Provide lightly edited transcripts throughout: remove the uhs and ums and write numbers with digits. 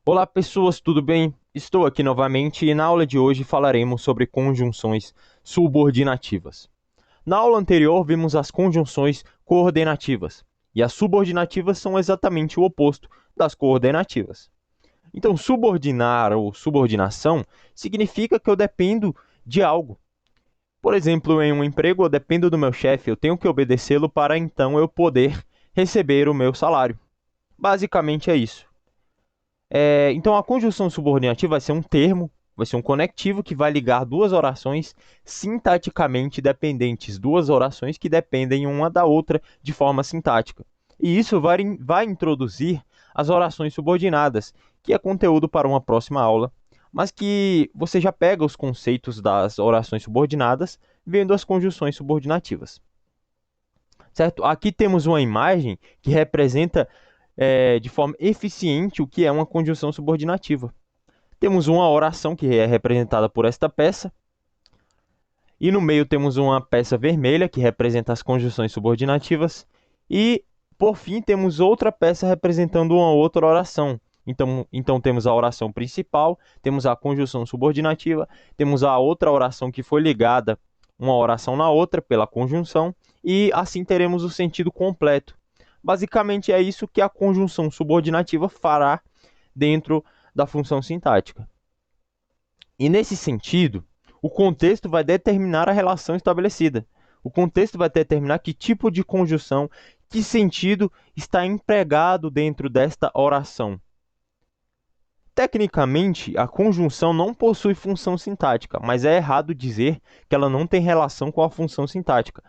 Olá pessoas, tudo bem? Estou aqui novamente e na aula de hoje falaremos sobre conjunções subordinativas. Na aula anterior vimos as conjunções coordenativas e as subordinativas são exatamente o oposto das coordenativas. Então, subordinar ou subordinação significa que eu dependo de algo. Por exemplo, em um emprego eu dependo do meu chefe, eu tenho que obedecê-lo para então eu poder receber o meu salário. Basicamente é isso. Então, a conjunção subordinativa vai ser um termo, vai ser um conectivo que vai ligar duas orações sintaticamente dependentes, duas orações que dependem uma da outra de forma sintática. E isso vai introduzir as orações subordinadas, que é conteúdo para uma próxima aula, mas que você já pega os conceitos das orações subordinadas vendo as conjunções subordinativas. Certo? Aqui temos uma imagem que representa de forma eficiente o que é uma conjunção subordinativa. Temos uma oração que é representada por esta peça, e no meio temos uma peça vermelha que representa as conjunções subordinativas, e por fim temos outra peça representando uma outra oração. Então temos a oração principal, temos a conjunção subordinativa, temos a outra oração que foi ligada uma oração na outra pela conjunção, e assim teremos o sentido completo. Basicamente é isso que a conjunção subordinativa fará dentro da função sintática. E nesse sentido, o contexto vai determinar a relação estabelecida. O contexto vai determinar que tipo de conjunção, que sentido está empregado dentro desta oração. Tecnicamente, a conjunção não possui função sintática, mas é errado dizer que ela não tem relação com a função sintática,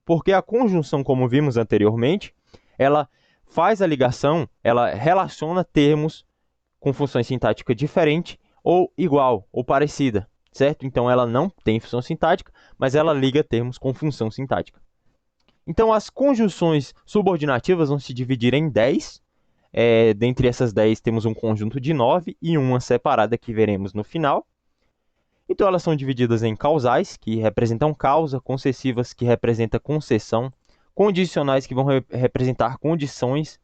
porque a conjunção, como vimos anteriormente, ela faz a ligação, ela relaciona termos com funções sintáticas diferentes ou igual ou parecida, certo? Então ela não tem função sintática, mas ela liga termos com função sintática. Então as conjunções subordinativas vão se dividir em 10. Dentre essas 10 temos um conjunto de 9 e uma separada que veremos no final. Então elas são divididas em causais, que representam causa, concessivas, que representam concessão, condicionais, que vão representar condições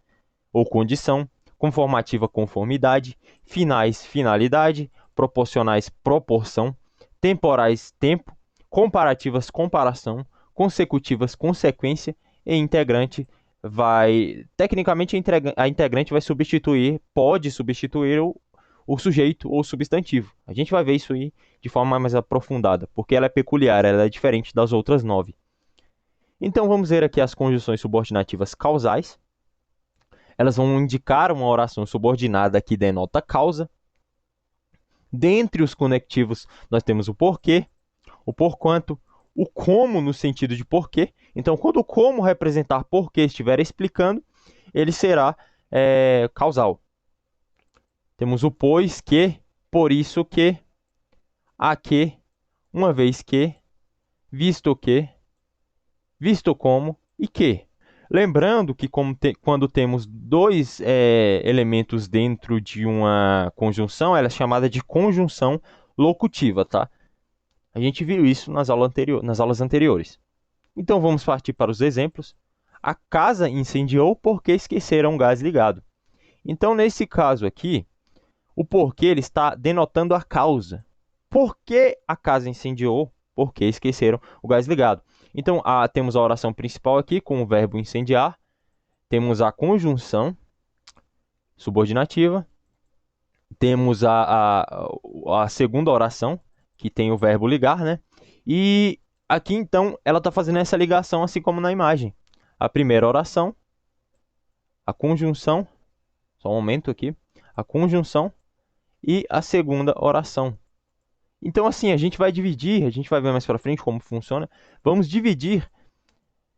ou condição, conformativa, conformidade, finais, finalidade, proporcionais, proporção, temporais, tempo, comparativas, comparação, consecutivas, consequência, e integrante tecnicamente a integrante vai substituir, pode substituir o sujeito ou substantivo. A gente vai ver isso aí de forma mais aprofundada, porque ela é peculiar, ela é diferente das outras 9. Então vamos ver aqui as conjunções subordinativas causais. Elas vão indicar uma oração subordinada que denota causa. Dentre os conectivos, nós temos o porquê, o porquanto, o como no sentido de porquê. Então, quando o como representar porquê estiver explicando, ele será causal. Temos o pois que, por isso que, a que, uma vez que, visto como e que. Lembrando que quando temos dois elementos dentro de uma conjunção, ela é chamada de conjunção locutiva, tá? A gente viu isso nas aulas anteriores. Então vamos partir para os exemplos. A casa incendiou porque esqueceram o gás ligado. Então, nesse caso aqui, o porquê ele está denotando a causa. Por que a casa incendiou? Porque esqueceram o gás ligado. Então, temos a oração principal aqui com o verbo incendiar. Temos a conjunção subordinativa. Temos a segunda oração, que tem o verbo ligar, né? E aqui, então, ela está fazendo essa ligação, assim como na imagem. A primeira oração, a conjunção, só um momento aqui, a conjunção e a segunda oração. Então, assim, a gente vai dividir, a gente vai ver mais para frente como funciona. Vamos dividir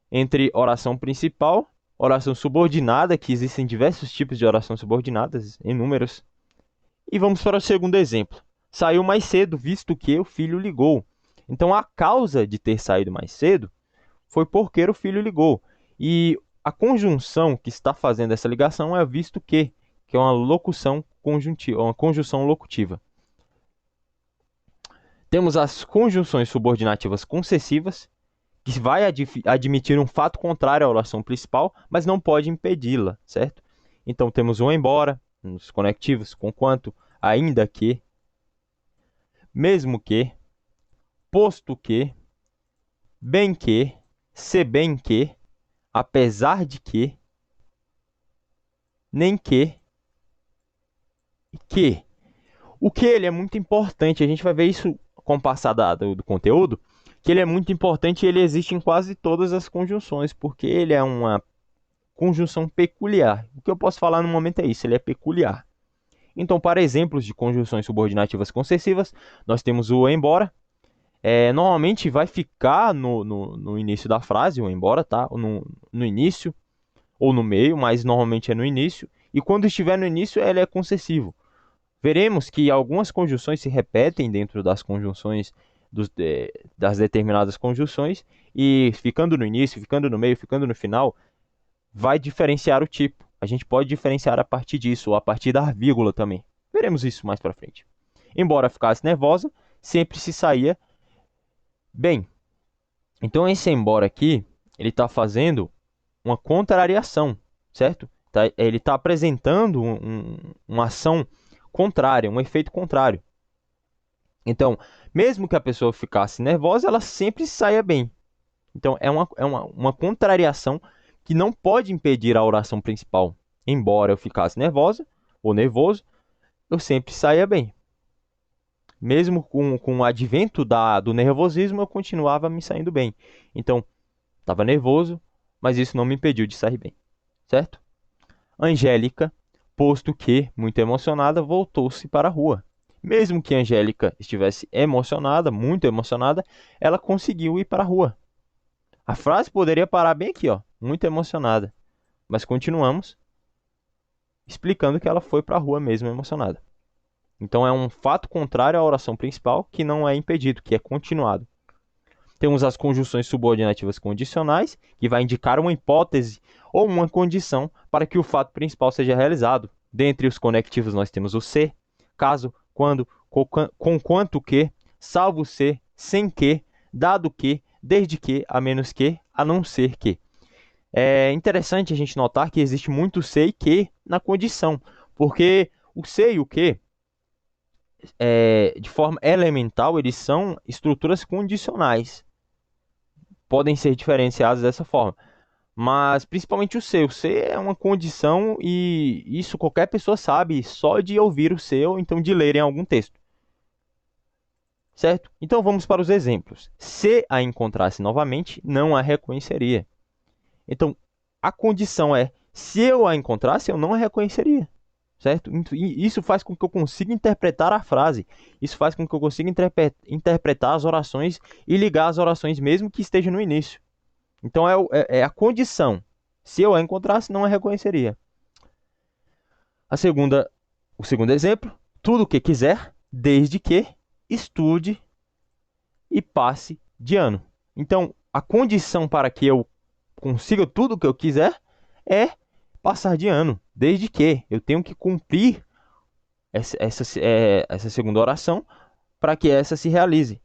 entre oração principal, oração subordinada, que existem diversos tipos de oração subordinadas, inúmeros. E vamos para o segundo exemplo. Saiu mais cedo, visto que o filho ligou. Então, a causa de ter saído mais cedo foi porque o filho ligou. E a conjunção que está fazendo essa ligação é visto que é uma locução conjuntiva, uma conjunção locutiva. Temos as conjunções subordinativas concessivas, que vai admitir um fato contrário à oração principal, mas não pode impedi-la, certo? Então temos o embora, nos conectivos, conquanto, ainda que, mesmo que, posto que, bem que, se bem que, apesar de que, nem que, que. O que ele é muito importante, a gente vai ver isso com o passar do conteúdo, que ele é muito importante e ele existe em quase todas as conjunções, porque ele é uma conjunção peculiar. O que eu posso falar no momento é isso, ele é peculiar. Então, para exemplos de conjunções subordinativas concessivas, nós temos o embora. Normalmente vai ficar no início da frase, o embora, tá? No início ou no meio, mas normalmente é no início. E quando estiver no início, ele é concessivo. Veremos que algumas conjunções se repetem dentro das conjunções das determinadas conjunções e ficando no início, ficando no meio, ficando no final, vai diferenciar o tipo. A gente pode diferenciar a partir disso ou a partir da vírgula também. Veremos isso mais para frente. Embora ficasse nervosa, sempre se saía bem. Então esse embora aqui, ele está fazendo uma contrariação, certo? Ele está apresentando uma ação contrária, um efeito contrário. Então, mesmo que a pessoa ficasse nervosa, ela sempre saia bem. Então, é uma contrariação que não pode impedir a oração principal. Embora eu ficasse nervosa ou nervoso, eu sempre saia bem. Mesmo com o advento do nervosismo, eu continuava me saindo bem. Então, estava nervoso, mas isso não me impediu de sair bem, certo? Angélica, posto que, muito emocionada, voltou-se para a rua. Mesmo que Angélica estivesse emocionada, muito emocionada, ela conseguiu ir para a rua. A frase poderia parar bem aqui, ó, muito emocionada. Mas continuamos explicando que ela foi para a rua mesmo emocionada. Então é um fato contrário à oração principal que não é impedido, que é continuado. Temos as conjunções subordinativas condicionais, que vai indicar uma hipótese ou uma condição para que o fato principal seja realizado. Dentre os conectivos nós temos o se, caso, quando, conquanto que, salvo se, sem que, dado que, desde que, a menos que, a não ser que. É interessante a gente notar que existe muito se e que na condição, porque o se e o que, de forma elemental, eles são estruturas condicionais. Podem ser diferenciados dessa forma. Mas principalmente o C. O C é uma condição e isso qualquer pessoa sabe só de ouvir o C ou então de ler em algum texto. Certo? Então vamos para os exemplos. Se a encontrasse novamente, não a reconheceria. Então a condição é: se eu a encontrasse, eu não a reconheceria. Certo? E isso faz com que eu consiga interpretar a frase. Isso faz com que eu consiga interpretar as orações e ligar as orações mesmo que esteja no início. Então é a condição. Se eu a encontrasse, não a reconheceria. O segundo exemplo: tudo o que quiser, desde que estude e passe de ano. Então, a condição para que eu consiga tudo o que eu quiser é passar de ano, desde que eu tenho que cumprir essa segunda oração para que essa se realize,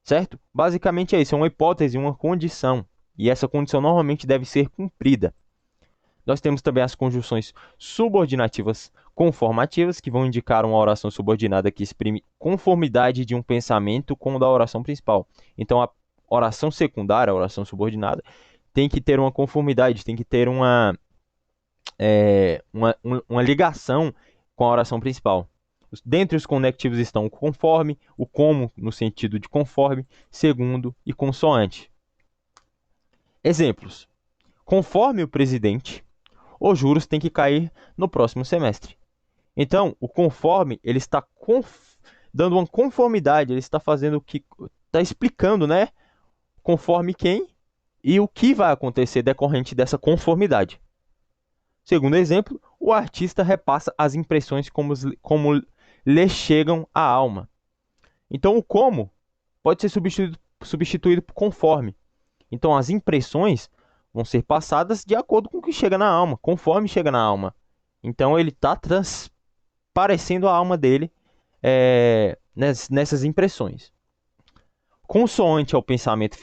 certo? Basicamente é isso, é uma hipótese, uma condição, e essa condição normalmente deve ser cumprida. Nós temos também as conjunções subordinativas conformativas, que vão indicar uma oração subordinada que exprime conformidade de um pensamento com o da oração principal. Então, a oração secundária, a oração subordinada, tem que ter uma conformidade, tem que ter uma ligação com a oração principal. Dentre os conectivos estão o conforme, o como, no sentido de conforme, segundo e consoante. Exemplos: conforme o presidente, os juros têm que cair no próximo semestre. Então, o conforme, ele está dando uma conformidade, ele está fazendo o que está explicando, né? Conforme quem e o que vai acontecer decorrente dessa conformidade. Segundo exemplo, o artista repassa as impressões como lhe chegam à alma. Então, o como pode ser substituído por conforme. Então, as impressões vão ser passadas de acordo com o que chega na alma, conforme chega na alma. Então, ele está transparecendo a alma dele nessas impressões. Consoante ao pensamento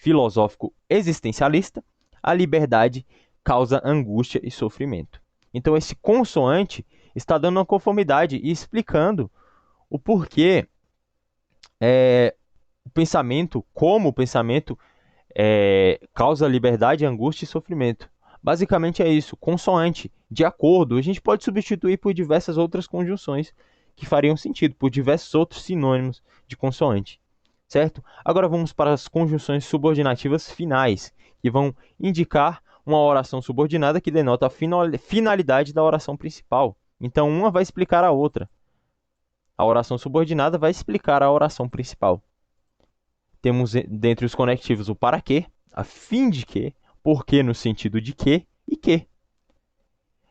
filosófico existencialista, a liberdade causa angústia e sofrimento. Então, esse consoante, está dando uma conformidade e explicando o porquê o pensamento, como o pensamento causa liberdade, angústia e sofrimento. Basicamente é isso, consoante, de acordo. A gente pode substituir por diversas outras conjunções que fariam sentido, por diversos outros sinônimos de consoante, certo? Agora vamos para as conjunções subordinativas finais, que vão indicar uma oração subordinada que denota a finalidade da oração principal. Então, uma vai explicar a outra. A oração subordinada vai explicar a oração principal. Temos dentre os conectivos o para quê, a fim de quê, porquê no sentido de quê e quê.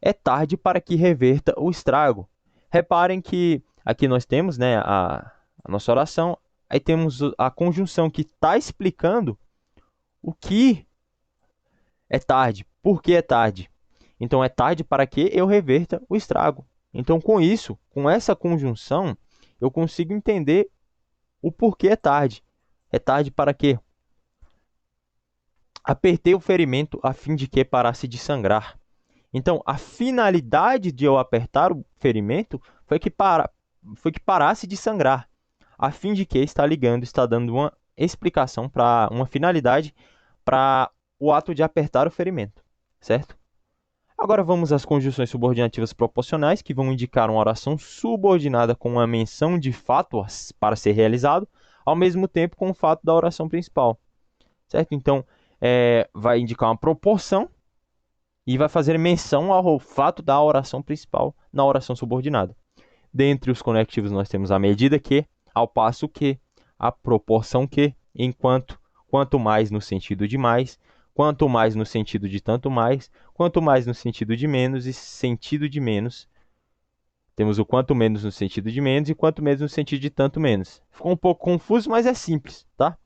É tarde para que reverta o estrago. Reparem que aqui nós temos, né, a nossa oração, aí temos a conjunção que está explicando o que é tarde, por que é tarde. Então, é tarde para que eu reverta o estrago. Então, com isso, com essa conjunção, eu consigo entender o porquê é tarde. É tarde para quê? Apertei o ferimento a fim de que parasse de sangrar. Então, a finalidade de eu apertar o ferimento foi que parasse de sangrar. A fim de que está ligando, está dando uma explicação para uma finalidade para o ato de apertar o ferimento, certo? Agora vamos às conjunções subordinativas proporcionais, que vão indicar uma oração subordinada com uma menção de fato para ser realizado, ao mesmo tempo com o fato da oração principal, certo? Então, vai indicar uma proporção e vai fazer menção ao fato da oração principal na oração subordinada. Dentre os conectivos nós temos a medida que, ao passo que, a proporção que, enquanto, quanto mais no sentido de mais, quanto mais no sentido de tanto mais, quanto mais no sentido de menos e sentido de menos. Temos o quanto menos no sentido de menos e quanto menos no sentido de tanto menos. Ficou um pouco confuso, mas é simples, tá?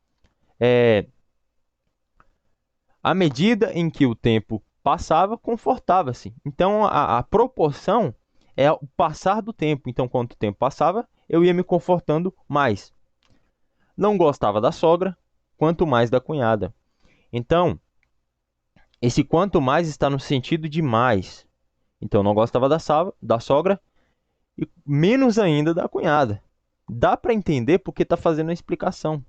À medida em que o tempo passava, confortava-se. Então, a proporção é o passar do tempo. Então, quanto o tempo passava, eu ia me confortando mais. Não gostava da sogra, quanto mais da cunhada. Então, esse quanto mais está no sentido de mais. Então, não gostava da sogra e menos ainda da cunhada. Dá para entender porque está fazendo a explicação.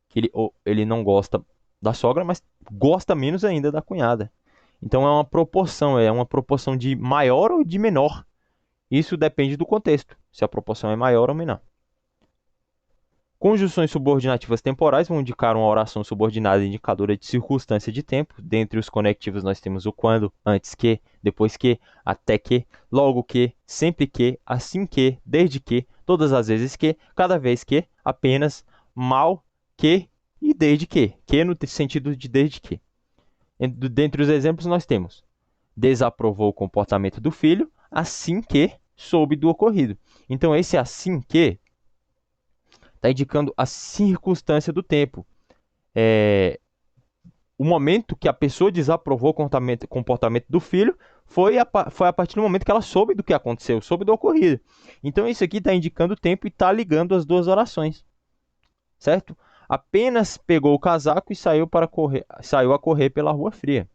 Que ele não gosta da sogra, mas gosta menos ainda da cunhada. Então, é uma proporção de maior ou de menor. Isso depende do contexto, se a proporção é maior ou menor. Conjunções subordinativas temporais vão indicar uma oração subordinada indicadora de circunstância de tempo. Dentre os conectivos nós temos o quando, antes que, depois que, até que, logo que, sempre que, assim que, desde que, todas as vezes que, cada vez que, apenas, mal, que e desde que. Que no sentido de desde que. Dentre os exemplos nós temos desaprovou o comportamento do filho assim que soube do ocorrido. Então, esse assim que está indicando a circunstância do tempo. O momento que a pessoa desaprovou o comportamento do filho foi a partir do momento que ela soube do que aconteceu, soube do ocorrido. Então, isso aqui está indicando o tempo e está ligando as duas orações, certo? Apenas pegou o casaco e saiu a correr pela rua fria.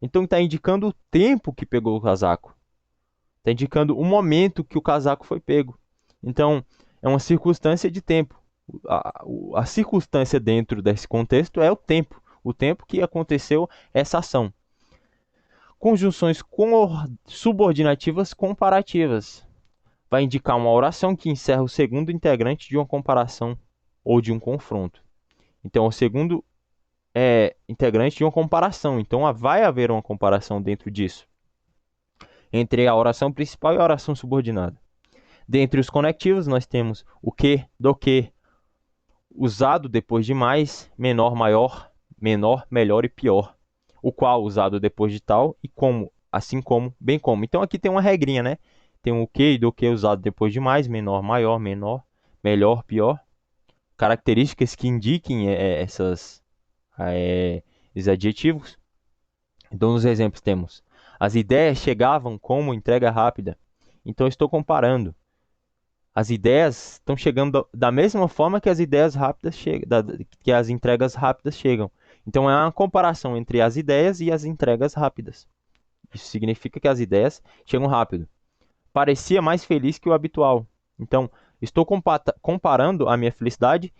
Então, está indicando o tempo que pegou o casaco. Está indicando o momento que o casaco foi pego. Então, é uma circunstância de tempo. A circunstância dentro desse contexto é o tempo que aconteceu essa ação. Conjunções subordinativas comparativas. Vai indicar uma oração que encerra o segundo integrante de uma comparação ou de um confronto. Então, o segundo integrante de uma comparação. Então, vai haver uma comparação dentro disso, entre a oração principal e a oração subordinada. Dentre os conectivos, nós temos o que, do que, usado depois de mais, menor, maior, menor, melhor e pior. O qual usado depois de tal e como, assim como, bem como. Então aqui tem uma regrinha, né? Tem o que e do que usado depois de mais, menor, maior, menor, melhor, pior. Características que indiquem esses adjetivos. Então nos exemplos temos: as ideias chegavam como entrega rápida. Então estou comparando. As ideias estão chegando da mesma forma que as ideias rápidas que as entregas rápidas chegam. Então é uma comparação entre as ideias e as entregas rápidas. Isso significa que as ideias chegam rápido. parecia mais feliz que o habitual. Então, estou comparando a minha felicidade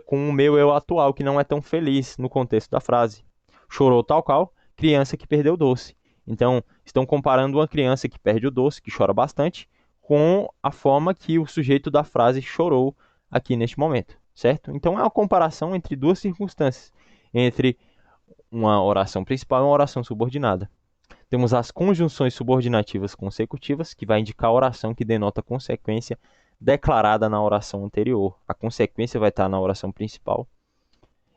com o meu eu atual, que não é tão feliz no contexto da frase. Chorou tal qual criança que perdeu o doce. Então, estão comparando uma criança que perde o doce, que chora bastante, com a forma que o sujeito da frase chorou aqui neste momento, certo? Então, é uma comparação entre duas circunstâncias, entre uma oração principal e uma oração subordinada. Temos as conjunções subordinativas consecutivas, que vai indicar a oração que denota consequência declarada na oração anterior. A consequência vai estar na oração principal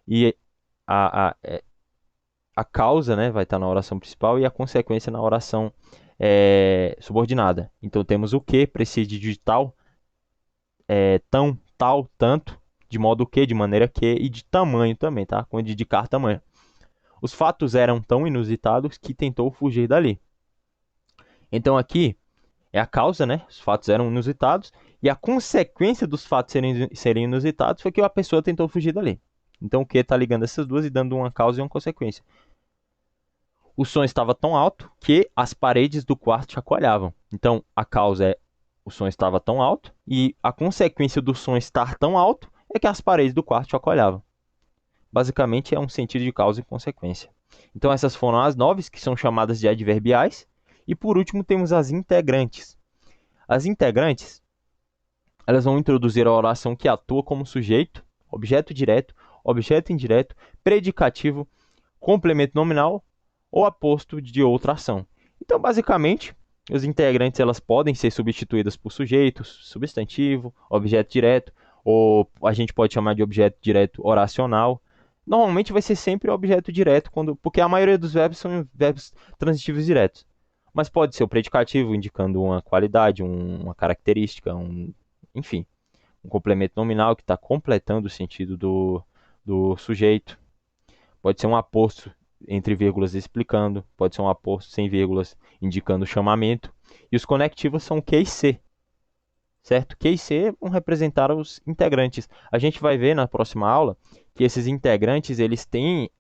e a causa, né, vai estar na oração principal e a consequência na oração subordinada. Então temos o que precede de tal, tão, tal, tanto, de modo que, de maneira que, e de tamanho também, tá? Com indicar tamanho. Os fatos eram tão inusitados que tentou fugir dali. Então aqui é a causa, né? Os fatos eram inusitados e a consequência dos fatos serem inusitados foi que a pessoa tentou fugir dali. Então o que está ligando essas duas e dando uma causa e uma consequência. O som estava tão alto que as paredes do quarto chacoalhavam. Então a causa é o som estava tão alto e a consequência do som estar tão alto é que as paredes do quarto chacoalhavam. Basicamente é um sentido de causa e consequência. Então essas foram as 9, que são chamadas de adverbiais. E por último temos as integrantes. As integrantes, elas vão introduzir a oração que atua como sujeito, objeto direto, objeto indireto, predicativo, complemento nominal ou aposto de outra ação. Então, basicamente, as integrantes elas podem ser substituídas por sujeitos, substantivo, objeto direto, ou a gente pode chamar de objeto direto oracional. Normalmente vai ser sempre objeto direto, porque a maioria dos verbos são verbos transitivos diretos. Mas pode ser o predicativo, indicando uma qualidade, uma característica, enfim, um complemento nominal que está completando o sentido do sujeito. Pode ser um aposto entre vírgulas explicando, pode ser um aposto sem vírgulas indicando o chamamento. E os conectivos são Q e C, certo? Q e C vão representar os integrantes. A gente vai ver na próxima aula que esses integrantes eles têm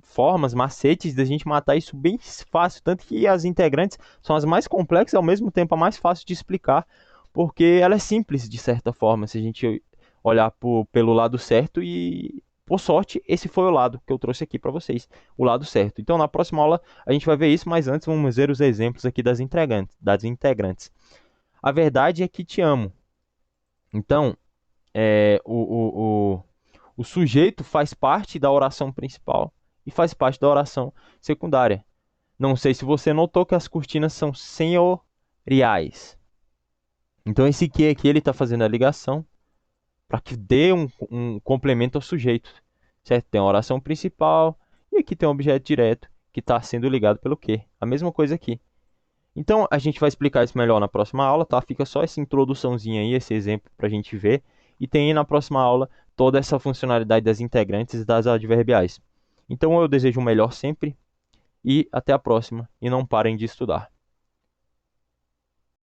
formas, macetes da gente matar isso bem fácil, tanto que as integrantes são as mais complexas e ao mesmo tempo a mais fácil de explicar, porque ela é simples de certa forma, se a gente olhar pelo lado certo e, por sorte, esse foi o lado que eu trouxe aqui para vocês, o lado certo. Então, na próxima aula a gente vai ver isso, mas antes vamos ver os exemplos aqui das integrantes. A verdade é que te amo. Então, o sujeito faz parte da oração principal e faz parte da oração secundária. Não sei se você notou que as cortinas são senhoriais. Então esse que aqui ele está fazendo a ligação para que dê um complemento ao sujeito, certo? Tem a oração principal e aqui tem um objeto direto que está sendo ligado pelo que. A mesma coisa aqui. Então a gente vai explicar isso melhor na próxima aula, tá? Fica só essa introduçãozinha aí, esse exemplo para a gente ver. E tem aí na próxima aula toda essa funcionalidade das integrantes e das adverbiais. Então eu desejo o melhor sempre e até a próxima. E não parem de estudar.